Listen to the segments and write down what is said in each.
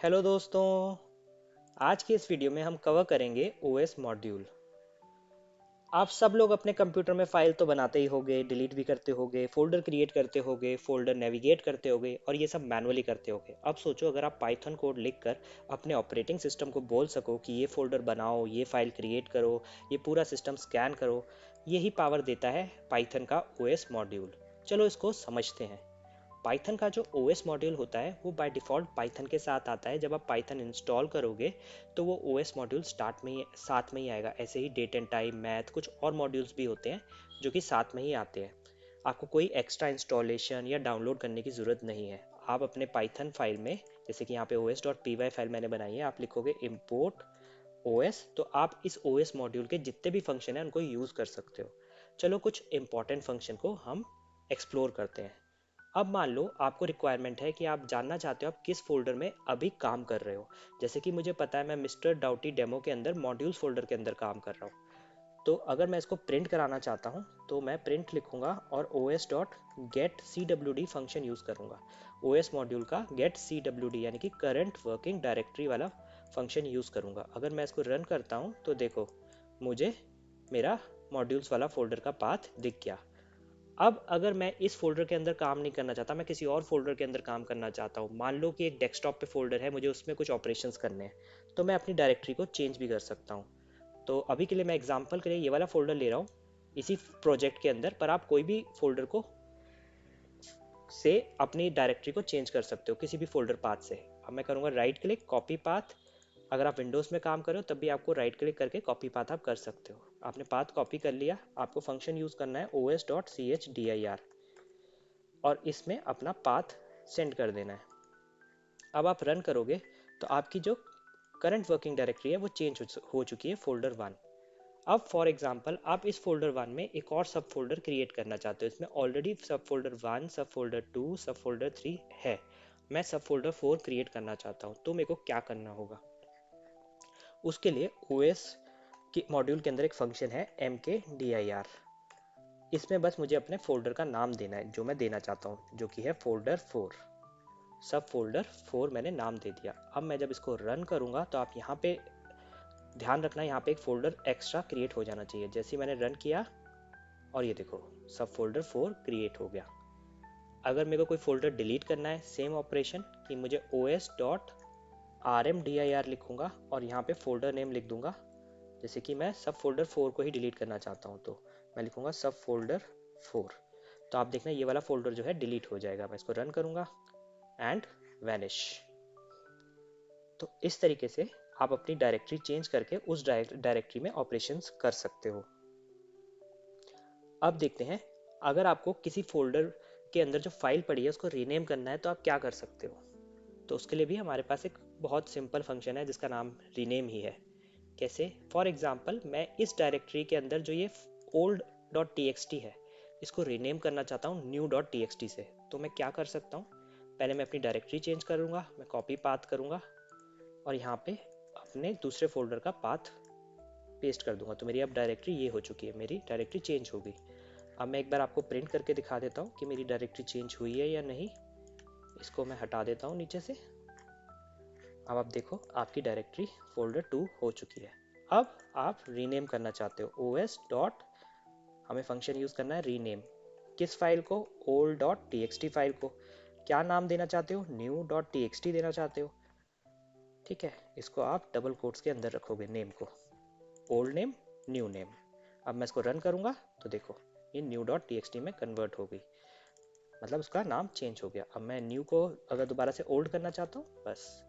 Hello दोस्तों। आज की इस वीडियो में हम कवर करेंगे ओएस मॉड्यूल। आप सब लोग अपने कंप्यूटर में फाइल तो बनाते ही होंगे, डिलीट भी करते होंगे, फोल्डर क्रिएट करते होंगे, फोल्डर नेविगेट करते होंगे और ये सब मैनुअली करते होंगे। अब सोचो अगर आप पाइथन कोड लिखकर अपने ऑपरेटिंग सिस्टम को बोल सको कि ये फोल्डर बनाओ, ये फाइल क्रिएट करो, ये पूरा सिस्टम स्कैन करो। यही पावर देता है पाइथन का ओएस मॉड्यूल। चलो इसको समझते हैं। पाइथन का जो ओएस मॉड्यूल होता है वो बाय डिफ़ॉल्ट पाइथन के साथ आता है। जब आप पाइथन इंस्टॉल करोगे तो वो ओएस मॉड्यूल स्टार्ट में ही साथ में ही आएगा। ऐसे ही डेट एंड टाइम, मैथ, कुछ और मॉड्यूल्स भी होते हैं जो कि साथ में ही आते हैं। आपको कोई एक्स्ट्रा इंस्टॉलेशन या डाउनलोड करने की ज़रूरत नहीं है। आप अपने पाइथन फाइल में, जैसे कि यहाँ पे os.py फाइल मैंने बनाई है, आप लिखोगे import os, तो आप इस ओएस मॉड्यूल के जितने भी फंक्शन हैं उनको यूज़ कर सकते हो। चलो कुछ इंपॉर्टेंट फंक्शन को हम एक्सप्लोर करते हैं। अब मान लो आपको रिक्वायरमेंट है कि आप जानना चाहते हो आप किस फोल्डर में अभी काम कर रहे हो। जैसे कि मुझे पता है मैं मिस्टर डाउटी डेमो के अंदर मॉड्यूल्स फोल्डर के अंदर काम कर रहा हूँ। तो अगर मैं इसको प्रिंट कराना चाहता हूँ तो मैं प्रिंट लिखूंगा और os dot get C W D function use करूँगा। os मॉड्यूल का गेट सी डब्ल्यू डी यानी कि करंट वर्किंग डायरेक्टरी वाला फंक्शन यूज़ करूँगा। अगर मैं इसको रन करता हूँ तो देखो मुझे मेरा मॉड्यूल्स वाला फोल्डर का पाथ दिख गया। अब अगर मैं इस फोल्डर के अंदर काम नहीं करना चाहता, मैं किसी और फोल्डर के अंदर काम करना चाहता हूँ, मान लो कि एक डेस्कटॉप पे फोल्डर है, मुझे उसमें कुछ ऑपरेशंस करने हैं, तो मैं अपनी डायरेक्टरी को चेंज भी कर सकता हूँ। तो अभी के लिए मैं एग्जांपल के लिए ये वाला फोल्डर ले रहा हूँ इसी प्रोजेक्ट के अंदर, पर आप कोई भी फोल्डर को से अपनी डायरेक्टरी को चेंज कर सकते हो किसी भी फोल्डर पाथ से। अब मैं करूँगा राइट क्लिक कॉपी पाथ। अगर आप विंडोज़ में काम कर रहे हो तब भी आपको राइट क्लिक करके कॉपी पाथ आप कर सकते हो। आपने पाथ कॉपी कर लिया, आपको फंक्शन यूज़ करना है os.chdir और इसमें अपना पाथ सेंड कर देना है। अब आप रन करोगे तो आपकी जो करंट वर्किंग डायरेक्टरी है वो चेंज हो चुकी है फोल्डर वन। अब फॉर एग्जांपल आप इस फोल्डर वन में एक और सब फोल्डर क्रिएट करना चाहते हो। इसमें ऑलरेडी सब फोल्डर वन, सब फोल्डर टू, सब फोल्डर थ्री है। मैं सब फोल्डर फोर क्रिएट करना चाहता हूँ, तो मेरे को क्या करना होगा? उसके लिए ओएस के मॉड्यूल के अंदर एक फंक्शन है mkdir। इसमें बस मुझे अपने फोल्डर का नाम देना है जो मैं देना चाहता हूँ, जो कि है फोल्डर फोर। सब फोल्डर फोर मैंने नाम दे दिया। अब मैं जब इसको रन करूंगा तो आप यहाँ पे ध्यान रखना, यहाँ पे एक फोल्डर एक्स्ट्रा क्रिएट हो जाना चाहिए। जैसे ही मैंने रन किया और ये देखो सब फोल्डर फोर क्रिएट हो गया। अगर मेरे को कोई फोल्डर डिलीट करना है, सेम ऑपरेशन कि मुझे os डॉट rmdir लिखूंगा और यहाँ पे फोल्डर नेम लिख दूंगा। जैसे कि मैं सब फोल्डर फोर को ही डिलीट करना चाहता हूँ तो मैं लिखूंगा सब फोल्डर फोर। तो आप देखना ये वाला फोल्डर जो है डिलीट हो जाएगा। मैं इसको रन करूंगा एंड वैनिश। तो इस तरीके से आप अपनी डायरेक्टरी चेंज करके उस डायरेक्टरी में ऑपरेशंस कर सकते हो। अब देखते हैं अगर आपको किसी फोल्डर के अंदर जो फाइल पड़ी है उसको रीनेम करना है तो आप क्या कर सकते हो। तो उसके लिए भी हमारे पास एक बहुत सिंपल फंक्शन है जिसका नाम रीनेम ही है। कैसे? फॉर एग्जाम्पल मैं इस डायरेक्टरी के अंदर जो ये old dot T X T है इसको रीनेम करना चाहता हूँ new dot T X T से। तो मैं क्या कर सकता हूँ? पहले मैं अपनी डायरेक्टरी चेंज करूँगा, मैं कॉपी पाथ करूँगा और यहाँ पे अपने दूसरे फोल्डर का पाथ पेस्ट कर दूंगा। तो मेरी अब डायरेक्टरी ये हो चुकी है, मेरी डायरेक्टरी चेंज हो गई। अब मैं एक बार आपको प्रिंट करके दिखा देता हूँ कि मेरी डायरेक्टरी चेंज हुई है या नहीं। इसको मैं हटा देता हूँ नीचे से। अब आप देखो आपकी डायरेक्टरी फोल्डर टू हो चुकी है। अब आप रीनेम करना चाहते हो os डॉट, हमें फंक्शन यूज़ करना है रीनेम। किस फाइल को? Old dot T X T file को। क्या नाम देना चाहते हो? New dot T X T देना चाहते हो। ठीक है, इसको आप डबल कोट्स के अंदर रखोगे नेम को, ओल्ड नेम न्यू नेम। अब मैं इसको रन करूंगा तो देखो ये new dot T X T में कन्वर्ट हो गई, मतलब उसका नाम चेंज हो गया। अब मैं न्यू को अगर दोबारा से ओल्ड करना चाहता हूँ, बस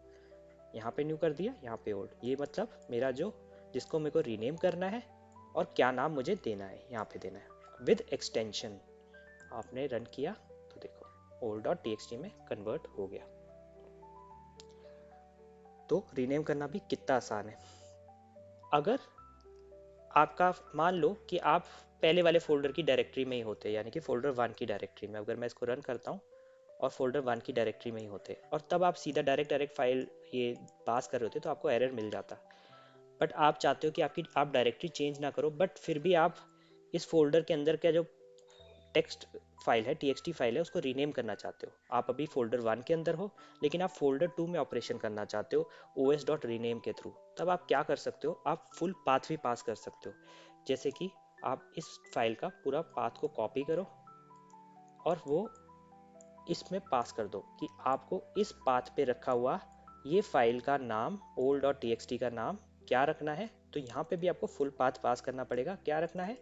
यहाँ पे न्यू कर दिया, यहाँ पे ओल्ड। ये मतलब मेरा जो जिसको मेरे को रीनेम करना है और क्या नाम मुझे देना है यहाँ पे देना है विद एक्सटेंशन। आपने रन किया तो देखो old dot T X T में कन्वर्ट हो गया। तो रीनेम करना भी कितना आसान है। अगर आपका मान लो कि आप पहले वाले फोल्डर की डायरेक्टरी में ही होते, यानी कि फोल्डर वन की डायरेक्टरी में, अगर मैं इसको रन करता हूँ और फोल्डर वन की डायरेक्टरी में ही होते और तब आप सीधा डायरेक्ट फाइल ये पास कर रहे होते तो आपको एरर मिल जाता। बट आप चाहते हो कि आपकी आप डायरेक्टरी चेंज ना करो, बट फिर भी आप इस फोल्डर के अंदर का जो टेक्स्ट फाइल है, txt फाइल है, उसको रीनेम करना चाहते हो, आप अभी फोल्डर 1 के अंदर हो लेकिन आप फोल्डर 2 में ऑपरेशन करना चाहते हो os डॉट रीनेम के थ्रू, तब आप क्या कर सकते हो, आप फुल पाथ भी पास कर सकते हो। जैसे कि आप इस फाइल का पूरा पाथ को कॉपी करो और वो इसमें पास कर दो कि आपको इस पाथ पे रखा हुआ ये फाइल का नाम ओल्ड डॉट टी का नाम क्या रखना है। तो यहाँ पे भी आपको फुल पाथ पास करना पड़ेगा, क्या रखना है,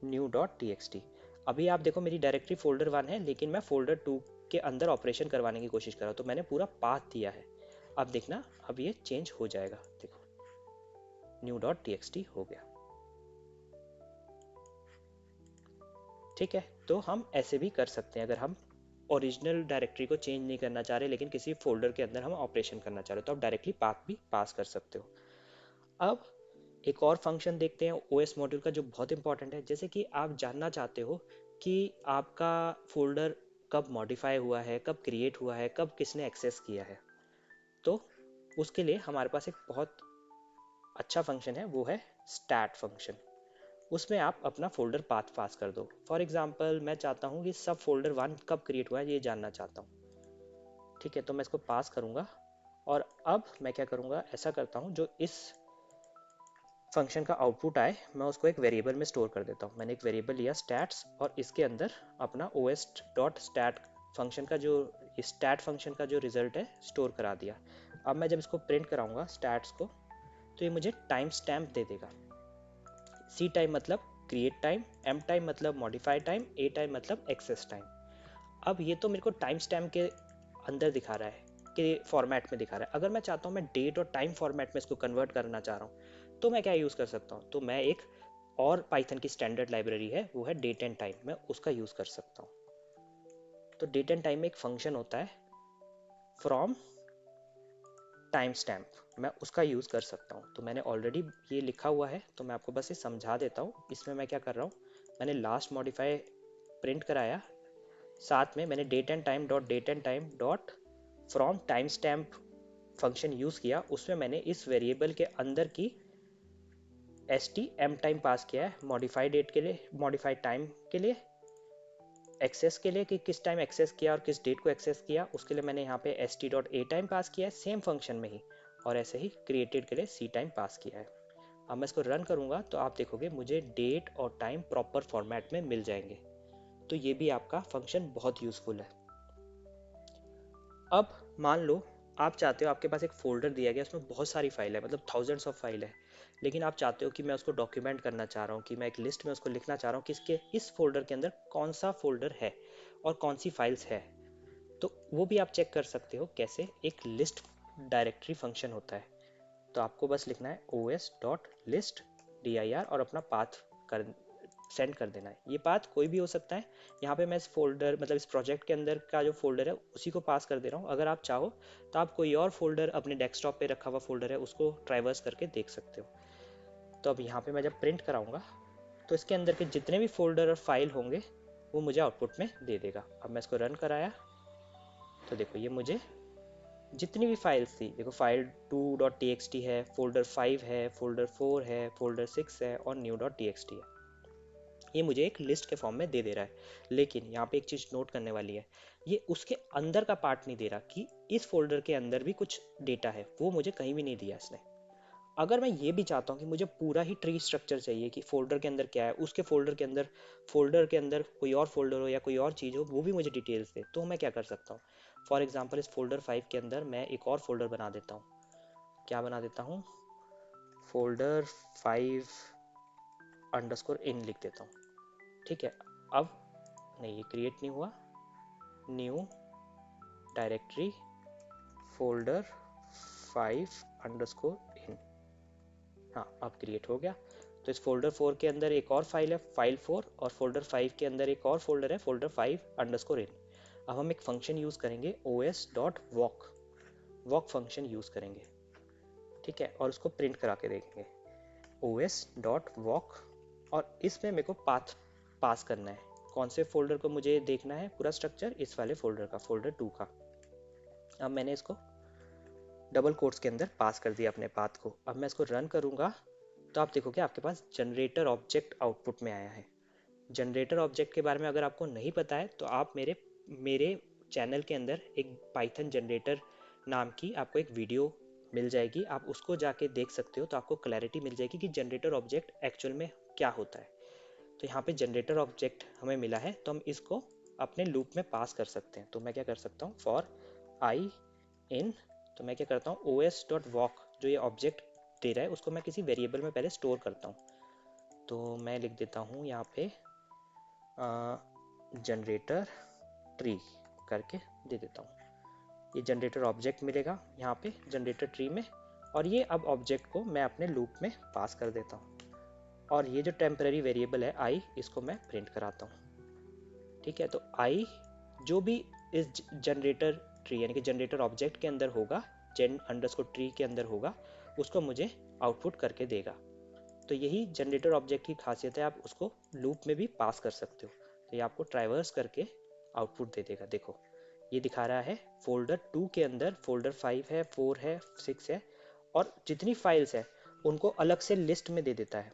न्यू डॉट टी। अभी आप देखो मेरी डायरेक्टरी फोल्डर 1 है लेकिन मैं फोल्डर 2 के अंदर ऑपरेशन करवाने की कोशिश कर रहा हूँ, तो मैंने पूरा पाथ दिया है। अब देखना अब ये चेंज हो जाएगा, देखो न्यू डॉट टी हो गया। ठीक है, तो हम ऐसे भी कर सकते हैं अगर हम ओरिजिनल डायरेक्टरी को चेंज नहीं करना चाह रहे लेकिन किसी फोल्डर के अंदर हम ऑपरेशन करना चाह रहे हो, तो आप डायरेक्टली पाथ भी पास कर सकते हो। अब एक और फंक्शन देखते हैं ओएस मॉड्यूल का जो बहुत इंपॉर्टेंट है। जैसे कि आप जानना चाहते हो कि आपका फोल्डर कब मॉडिफाई हुआ है, कब क्रिएट हुआ है, कब किसने एक्सेस किया है, तो उसके लिए हमारे पास एक बहुत अच्छा फंक्शन है, वो है स्टैट फंक्शन। उसमें आप अपना फोल्डर पाथ पास कर दो। फॉर एग्जांपल मैं चाहता हूँ कि सब फोल्डर 1 कब क्रिएट हुआ है ये जानना चाहता हूँ। ठीक है, तो मैं इसको पास करूँगा और अब मैं क्या करूँगा, ऐसा करता हूँ जो इस फंक्शन का आउटपुट आए मैं उसको एक वेरिएबल में स्टोर कर देता हूँ। मैंने एक वेरिएबल लिया स्टैट्स और इसके अंदर अपना os डॉट स्टैट फंक्शन का जो स्टैट फंक्शन का जो रिजल्ट है स्टोर करा दिया। अब मैं जब इसको प्रिंट कराऊंगा स्टैट्स को, तो ये मुझे टाइम स्टैम्प दे देगा। सी टाइम मतलब क्रिएट टाइम, एम टाइम मतलब मॉडिफाई टाइम, ए टाइम मतलब एक्सेस टाइम। अब ये तो मेरे को टाइम स्टैम्प के अंदर दिखा रहा है कि फॉर्मेट में दिखा रहा है। अगर मैं चाहता हूँ मैं डेट और टाइम फॉर्मेट में इसको कन्वर्ट करना चाह रहा हूँ, तो मैं क्या यूज़ कर सकता हूँ, तो मैं एक और पाइथन की स्टैंडर्ड लाइब्रेरी है वो है डेट एंड टाइम, मैं उसका यूज़ कर सकता हूँ। तो डेट एंड टाइम में एक फंक्शन होता है फ्रॉम टाइम स्टैम्प, मैं उसका यूज़ कर सकता हूँ। तो मैंने ऑलरेडी ये लिखा हुआ है तो मैं आपको बस ये समझा देता हूँ। इसमें मैं क्या कर रहा हूँ, मैंने लास्ट मॉडिफाई प्रिंट कराया, साथ में मैंने date and time dot from time stamp function use किया। उसमें मैंने इस वेरिएबल के अंदर की S T M time pass किया है, मॉडिफाई डेट के लिए, मॉडिफाई टाइम के लिए, एक्सेस के लिए कि किस टाइम एक्सेस किया और किस डेट को एक्सेस किया, उसके लिए मैंने यहाँ पे S T dot A time pass किया है सेम फंक्शन में ही, और ऐसे ही क्रिएटेड के लिए सी टाइम पास किया है। अब मैं इसको रन करूँगा तो आप देखोगे मुझे डेट और टाइम प्रॉपर फॉर्मेट में मिल जाएंगे। तो ये भी आपका फंक्शन बहुत यूज़फुल है। अब मान लो आप चाहते हो, आपके पास एक फोल्डर दिया गया उसमें बहुत सारी फाइल है, मतलब थाउजेंड्स ऑफ फाइल है, लेकिन आप चाहते हो कि मैं उसको डॉक्यूमेंट करना चाह रहा हूँ, कि मैं एक लिस्ट में उसको लिखना चाह रहा हूँ कि इसके इस फोल्डर के अंदर कौन सा फोल्डर है और कौन सी फाइल्स है। तो वो भी आप चेक कर सकते हो कैसे, एक लिस्ट डायरेक्टरी फंक्शन होता है। तो आपको बस लिखना है os डॉट लिस्ट dir और अपना पाथ कर सेंड कर देना है। ये पाथ कोई भी हो सकता है, यहाँ पे मैं इस फोल्डर मतलब इस प्रोजेक्ट के अंदर का जो फोल्डर है उसी को पास कर दे रहा हूँ। अगर आप चाहो तो आप कोई और फोल्डर अपने डेस्कटॉप पे रखा हुआ फोल्डर है उसको ट्राइवर्स करके देख सकते हो। तो अब यहाँ पे मैं जब प्रिंट कराऊंगा तो इसके अंदर के जितने भी फोल्डर और फाइल होंगे वो मुझे आउटपुट में दे देगा। अब मैं इसको रन कराया तो देखो ये मुझे जितनी भी फाइल्स थी, देखो फाइल 2.txt है, फोल्डर 5 है, फोल्डर 4 है, फोल्डर 6 है और new.txt है, ये मुझे एक लिस्ट के फॉर्म में दे दे रहा है। लेकिन यहाँ पे एक चीज़ नोट करने वाली है, ये उसके अंदर का पार्ट नहीं दे रहा कि इस फोल्डर के अंदर भी कुछ डेटा है, वो मुझे कहीं भी नहीं दिया इसने। अगर मैं ये भी चाहता हूँ कि मुझे पूरा ही ट्री स्ट्रक्चर चाहिए कि फोल्डर के अंदर क्या है, उसके फोल्डर के अंदर कोई और फोल्डर हो या कोई और चीज़ हो, वो भी मुझे डिटेल्स दे, तो मैं क्या कर सकता हूँ। फॉर एग्जाम्पल इस फोल्डर 5 के अंदर मैं एक और फोल्डर बना देता हूँ। क्या बना देता हूँ, फोल्डर 5 अंडरस्कोर इन लिख देता हूँ। ठीक है, अब नहीं ये क्रिएट नहीं हुआ, न्यू डायरेक्टरी फोल्डर 5 अंडरस्कोर इन, हाँ अब क्रिएट हो गया। तो इस फोल्डर 4 के अंदर एक और फाइल है फाइल 4, और फोल्डर 5 के अंदर एक और फोल्डर है फोल्डर 5 अंडरस्कोर इन। अब हम एक फंक्शन यूज़ करेंगे os dot walk function use करेंगे। ठीक है, और उसको प्रिंट करा के देखेंगे os डॉट वॉक, और इसमें मेरे को पाथ पास करना है, कौन से फोल्डर को मुझे देखना है पूरा स्ट्रक्चर, इस वाले फोल्डर का, फोल्डर 2 का। अब मैंने इसको डबल कोट्स के अंदर पास कर दिया अपने पाथ को। अब मैं इसको रन करूंगा तो आप देखोगे आपके पास जनरेटर ऑब्जेक्ट आउटपुट में आया है। जनरेटर ऑब्जेक्ट के बारे में अगर आपको नहीं पता है तो आप मेरे मेरे चैनल के अंदर एक पाइथन जनरेटर नाम की आपको एक वीडियो मिल जाएगी, आप उसको जाके देख सकते हो, तो आपको क्लैरिटी मिल जाएगी कि जनरेटर ऑब्जेक्ट एक्चुअल में क्या होता है। तो यहाँ पे जनरेटर ऑब्जेक्ट हमें मिला है, तो हम इसको अपने लूप में पास कर सकते हैं। तो मैं क्या कर सकता हूँ, फॉर आई इन, तो मैं क्या करता हूँ, os डॉट वॉक, जो ये ऑब्जेक्ट दे रहा है उसको मैं किसी वेरिएबल में पहले स्टोर करता हूँ। तो मैं लिख देता हूँ यहाँ पे जनरेटर ट्री करके दे देता हूँ। ये जनरेटर ऑब्जेक्ट मिलेगा यहाँ पे जनरेटर ट्री में, और ये अब ऑब्जेक्ट को मैं अपने लूप में पास कर देता हूँ। और ये जो टेम्पररी वेरिएबल है आई, इसको मैं प्रिंट कराता हूँ। ठीक है, तो आई जो भी इस जनरेटर ट्री यानी कि जनरेटर ऑब्जेक्ट के अंदर होगा, जेन अंडरस्कोर ट्री के अंदर होगा, उसको मुझे आउटपुट करके देगा। तो यही जनरेटर ऑब्जेक्ट की खासियत है, आप उसको लूप में भी पास कर सकते हो। तो ये आपको ट्राइवर्स करके आउटपुट दे देगा। देखो ये दिखा रहा है फोल्डर 2 के अंदर फोल्डर 5 है, 4 है, 6 है, और जितनी फाइल्स है उनको अलग से लिस्ट में दे देता है,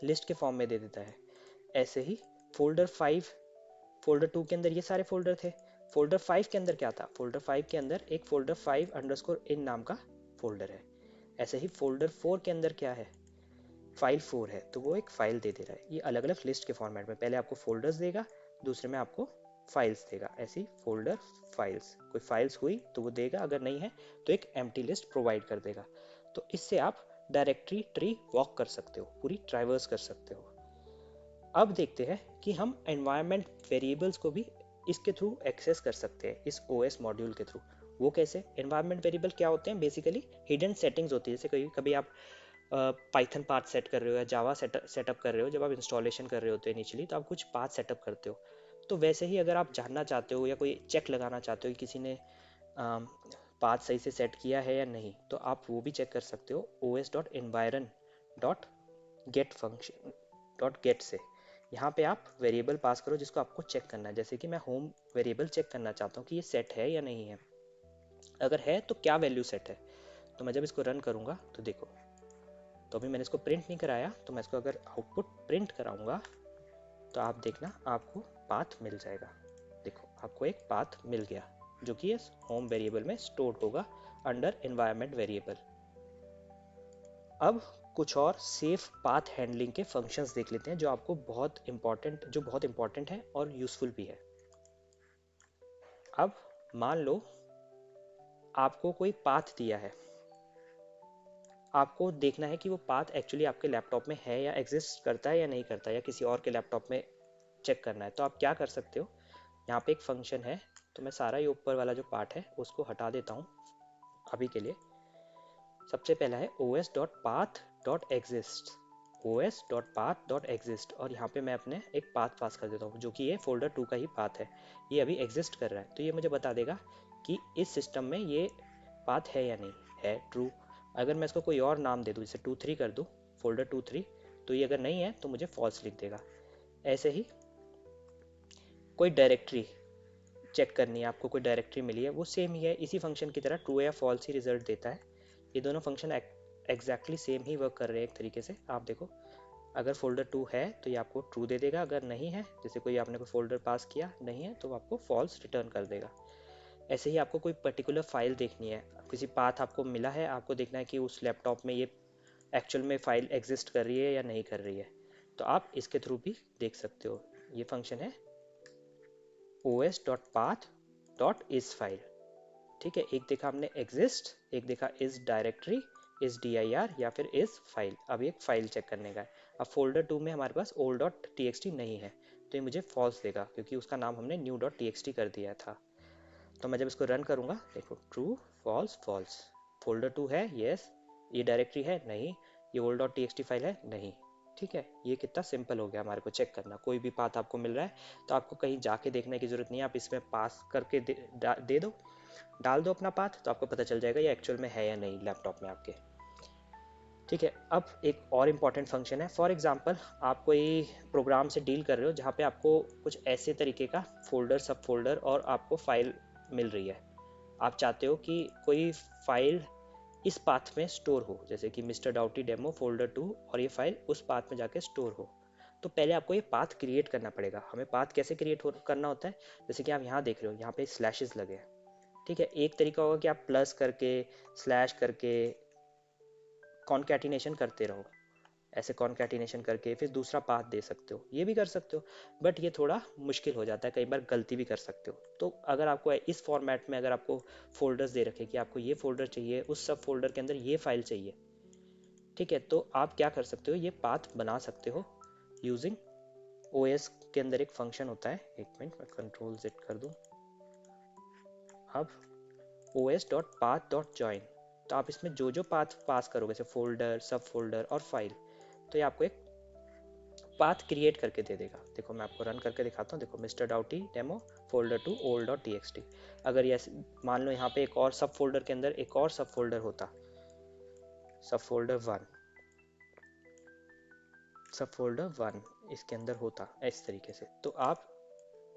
लिस्ट के फॉर्म में दे देता है। ऐसे ही फोल्डर 5, फोल्डर 2 के अंदर ये सारे फोल्डर थे, फोल्डर 5 के अंदर क्या था, फोल्डर 5 के अंदर एक फोल्डर 5 अंडरस्कोर इन नाम का फोल्डर है। ऐसे ही फोल्डर 4 के अंदर क्या है, फाइल 4 है, तो वो एक फाइल दे रहा है। ये अलग अलग लिस्ट के फॉर्मेट में, पहले आपको फोल्डर्स देगा, दूसरे में आपको फाइल्स देगा। ऐसी फोल्डर फाइल्स, कोई फाइल्स हुई तो वो देगा, अगर नहीं है तो एक एम्प्टी लिस्ट प्रोवाइड कर देगा। तो इससे आप डायरेक्टरी ट्री वॉक कर सकते हो, पूरी ट्राइवर्स कर सकते हो। अब देखते हैं कि हम एनवायरनमेंट वेरिएबल्स को भी इसके थ्रू एक्सेस कर सकते हैं, इस ओएस मॉड्यूल के थ्रू। वो कैसे? एनवायरनमेंट वेरिएबल क्या होते हैं? बेसिकली हिडन सेटिंग्स होती है। जैसे कभी कभी आप पाइथन पाथ सेट कर रहे हो या जावा सेटअप कर रहे हो, जब आप इंस्टॉलेशन कर रहे होते हो इनिशियली, तो आप कुछ पाथ सेटअप करते हो। तो वैसे ही अगर आप जानना चाहते हो या कोई चेक लगाना चाहते हो कि किसी ने पाथ सही से सेट किया है या नहीं, तो आप वो भी चेक कर सकते हो os.environ.get फंक्शन .get से। यहाँ पे आप वेरिएबल पास करो जिसको आपको चेक करना है। जैसे कि मैं होम वेरिएबल चेक करना चाहता हूँ कि ये सेट है या नहीं है, अगर है तो क्या वैल्यू सेट है। तो मैं जब इसको रन करूँगा तो देखो, तो अभी मैंने इसको प्रिंट नहीं कराया, तो मैं इसको अगर आउटपुट प्रिंट कराऊंगा तो आप देखना आपको पाथ मिल जाएगा। देखो आपको एक पाथ मिल गया जो कि इस होम वेरिएबल में स्टोर होगा अंडर एनवायरनमेंट वेरिएबल। अब कुछ और सेफ पाथ हैंडलिंग के फंक्शंस देख लेते हैं जो आपको बहुत इंपॉर्टेंट है और यूजफुल भी है। अब मान लो आपको कोई पाथ दिया है, आपको देखना है कि वो पाथ एक्चुअली आपके लैपटॉप में है या एग्जिस्ट करता है या नहीं करता, या किसी और के लैपटॉप में चेक करना है। तो आप क्या कर सकते हो, यहाँ पे एक फंक्शन है, तो मैं सारा ये ऊपर वाला जो पार्ट है उसको हटा देता हूँ अभी के लिए। सबसे पहला है os.path.exist, os.path.exist, और यहाँ पे मैं अपने एक पाथ पास कर देता हूँ जो कि ये फोल्डर 2 का ही पाथ है, ये अभी एग्जिस्ट कर रहा है। तो ये मुझे बता देगा कि इस सिस्टम में ये पाथ है या नहीं है, ट्रू। अगर मैं इसको कोई और नाम दे दूँ, जैसे 2 3 कर दूँ, फोल्डर 2 3, तो ये अगर नहीं है तो मुझे फॉल्स लिख देगा। ऐसे ही कोई डायरेक्टरी चेक करनी है, आपको कोई डायरेक्टरी मिली है, वो सेम ही है, इसी फंक्शन की तरह ट्रू या फॉल्स ही रिजल्ट देता है। ये दोनों फंक्शन एग्जैक्टली सेम ही वर्क कर रहे हैं एक तरीके से। आप देखो अगर फोल्डर 2 है तो ये आपको ट्रू दे देगा, अगर नहीं है, जैसे कोई आपने कोई फोल्डर पास किया नहीं है, तो आपको फॉल्स रिटर्न कर देगा। ऐसे ही आपको कोई पर्टिकुलर फाइल देखनी है, किसी पाथ आपको मिला है, आपको देखना है कि उस लैपटॉप में ये एक्चुअल में फाइल एग्जिस्ट कर रही है या नहीं कर रही है, तो आप इसके थ्रू भी देख सकते हो। ये फंक्शन है os.path.is फाइल। ठीक है, एक देखा हमने एग्जिस्ट, एक देखा इस डायरेक्टरी, इस dir, या फिर इस फाइल। अब एक फाइल चेक करने का है। अब फोल्डर 2 में हमारे पास old.txt नहीं है, तो ये मुझे फॉल्स देगा क्योंकि उसका नाम हमने new.txt कर दिया था। तो मैं जब इसको रन करूंगा, देखो ट्रू फॉल्स फॉल्स, फोल्डर 2 है यस, ये डायरेक्टरी है नहीं, ये old.txt फाइल है नहीं। ठीक है, ये कितना सिंपल हो गया हमारे को चेक करना। कोई भी पाथ आपको मिल रहा है तो आपको कहीं जाके देखने की जरूरत नहीं है, आप इसमें पास करके दे दो, डाल दो अपना पाथ, तो आपको पता चल जाएगा ये एक्चुअल में है या नहीं लैपटॉप में आपके। ठीक है, अब एक और इम्पॉर्टेंट फंक्शन है। फॉर एग्जांपल आप कोई प्रोग्राम से डील कर रहे हो जहाँ पे आपको कुछ ऐसे तरीके का फोल्डर सब फोल्डर और आपको फाइल मिल रही है, आप चाहते हो कि कोई फाइल इस पाथ में स्टोर हो, जैसे कि मिस्टर डाउटी डेमो फोल्डर 2, और ये फाइल उस पाथ में जाके स्टोर हो। तो पहले आपको ये पाथ क्रिएट करना पड़ेगा। हमें पाथ कैसे क्रिएट करना होता है, जैसे कि आप यहाँ देख रहे हो, यहाँ पे स्लैशेस लगे हैं, ठीक है। एक तरीका होगा कि आप प्लस करके, स्लैश करके कॉन्कैटिनेशन करते रहो, ऐसे कॉन्कैटिनेशन करके फिर दूसरा पाथ दे सकते हो, ये भी कर सकते हो, बट ये थोड़ा मुश्किल हो जाता है, कई बार गलती भी कर सकते हो। तो अगर आपको इस फॉर्मेट में, अगर आपको फोल्डर्स दे रखे कि आपको ये फोल्डर चाहिए, उस सब फोल्डर के अंदर ये फाइल चाहिए, ठीक है, तो आप क्या कर सकते हो, ये पाथ बना सकते हो यूजिंग ओएस के अंदर एक फंक्शन होता है। एक मिनट मैं कंट्रोल जेड कर दूं। अब os.path.join, तो आप इसमें जो जो पाथ पास करोगे, जैसे फोल्डर, सब फोल्डर और फाइल, तो ये आपको एक पाथ क्रिएट करके दे देगा। देखो मैं आपको रन करके दिखाता हूँ। देखो mister doughty demo folder to old dot T X T. अगर ये मान लो यहाँ पे एक और सब फोल्डर के अंदर एक और सब फोल्डर होता, सब फोल्डर वन, सब फोल्डर वन इसके अंदर होता इस तरीके से, तो आप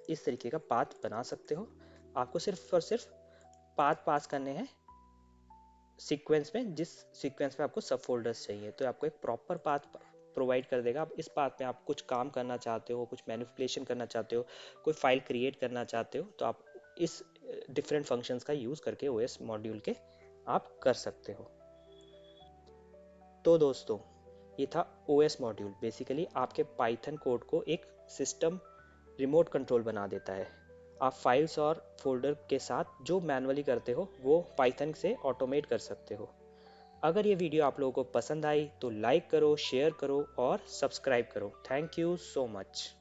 इस तरीके का पाथ बना सकते हो। आपको सिर्फ और सिर्फ पाथ पास करने हैं सीक्वेंस में, जिस सीक्वेंस में आपको सब फोल्डर्स चाहिए, तो आपको एक प्रॉपर पाथ प्रोवाइड कर देगा। आप इस पाथ में आप कुछ काम करना चाहते हो, कुछ मैनिपुलेशन करना चाहते हो, कोई फाइल क्रिएट करना चाहते हो, तो आप इस डिफरेंट फंक्शंस का यूज़ करके ओएस मॉड्यूल के आप कर सकते हो। तो दोस्तों, ये था ओएस मॉड्यूल। बेसिकली आपके पाइथन कोड को एक सिस्टम रिमोट कंट्रोल बना देता है। आप फाइल्स और फोल्डर के साथ जो मैनुअली करते हो वो पाइथन से ऑटोमेट कर सकते हो। अगर ये वीडियो आप लोगों को पसंद आई तो लाइक करो, शेयर करो और सब्सक्राइब करो। Thank you so much.